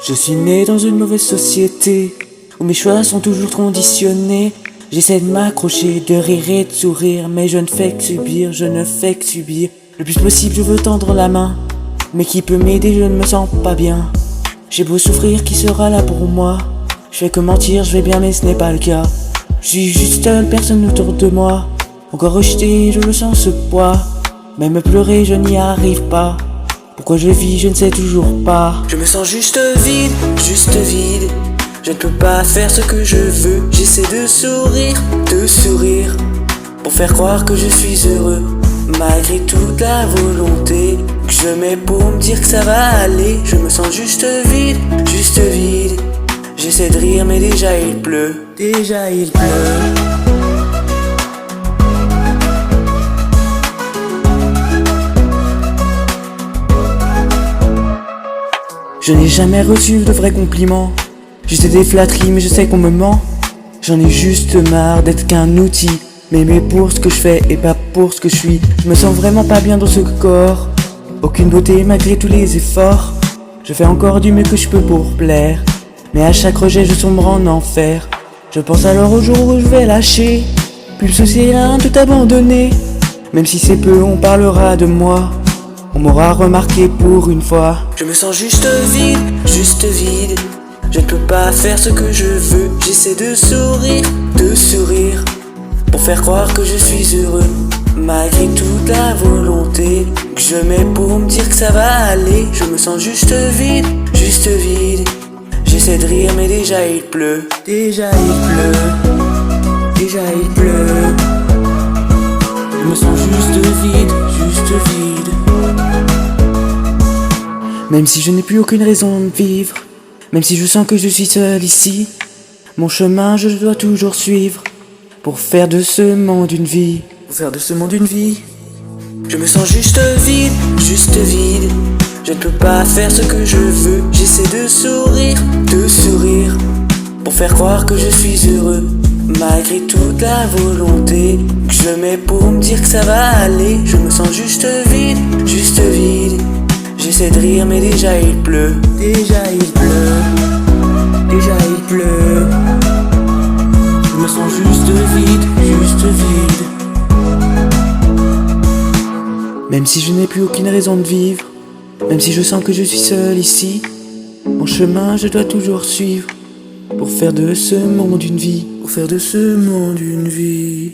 Je suis né dans une mauvaise société où mes choix sont toujours conditionnés. J'essaie de m'accrocher, de rire et de sourire, mais je ne fais que subir, je ne fais que subir. Le plus possible je veux tendre la main, mais qui peut m'aider, je ne me sens pas bien. J'ai beau souffrir, qui sera là pour moi? Je fais que mentir, je vais bien mais ce n'est pas le cas. Je suis juste seul, personne autour de moi. Encore rejeté, je le sens ce poids. Même pleurer, je n'y arrive pas. Pourquoi je vis, je ne sais toujours pas. Je me sens juste vide, juste vide. Je ne peux pas faire ce que je veux. J'essaie de sourire, pour faire croire que je suis heureux. Malgré toute la volonté que je mets pour me dire que ça va aller. Je me sens juste vide, juste vide. J'essaie de rire mais déjà il pleut, déjà il pleut. Je n'ai jamais reçu de vrais compliments, juste des flatteries mais je sais qu'on me ment. J'en ai juste marre d'être qu'un outil, m'aimer pour ce que je fais et pas pour ce que je suis. Je me sens vraiment pas bien dans ce corps, aucune beauté malgré tous les efforts. Je fais encore du mieux que je peux pour plaire, mais à chaque rejet je sombre en enfer. Je pense alors au jour où je vais lâcher, plus le souci rien, tout abandonner. Même si c'est peu, on parlera de moi, on m'aura remarqué pour une fois. Je me sens juste vide, juste vide. Je ne peux pas faire ce que je veux. J'essaie de sourire, pour faire croire que je suis heureux. Malgré toute la volonté que je mets pour me dire que ça va aller. Je me sens juste vide, juste vide. J'essaie de rire mais déjà il pleut, déjà il pleut, déjà il pleut. Je me sens juste vide, juste vide. Même si je n'ai plus aucune raison de vivre, même si je sens que je suis seul ici, mon chemin je dois toujours suivre, pour faire de ce monde une vie, pour faire de ce monde une vie. Je me sens juste vide, juste vide. Je ne peux pas faire ce que je veux. J'essaie de sourire, pour faire croire que je suis heureux. Malgré toute la volonté que je mets pour me dire que ça va aller. Je me sens juste vide, juste vide. J'essaie de rire mais déjà il pleut, déjà il pleut, déjà il pleut. Je me sens juste vide, juste vide. Même si je n'ai plus aucune raison de vivre, même si je sens que je suis seul ici, mon chemin je dois toujours suivre, pour faire de ce monde une vie, pour faire de ce monde une vie.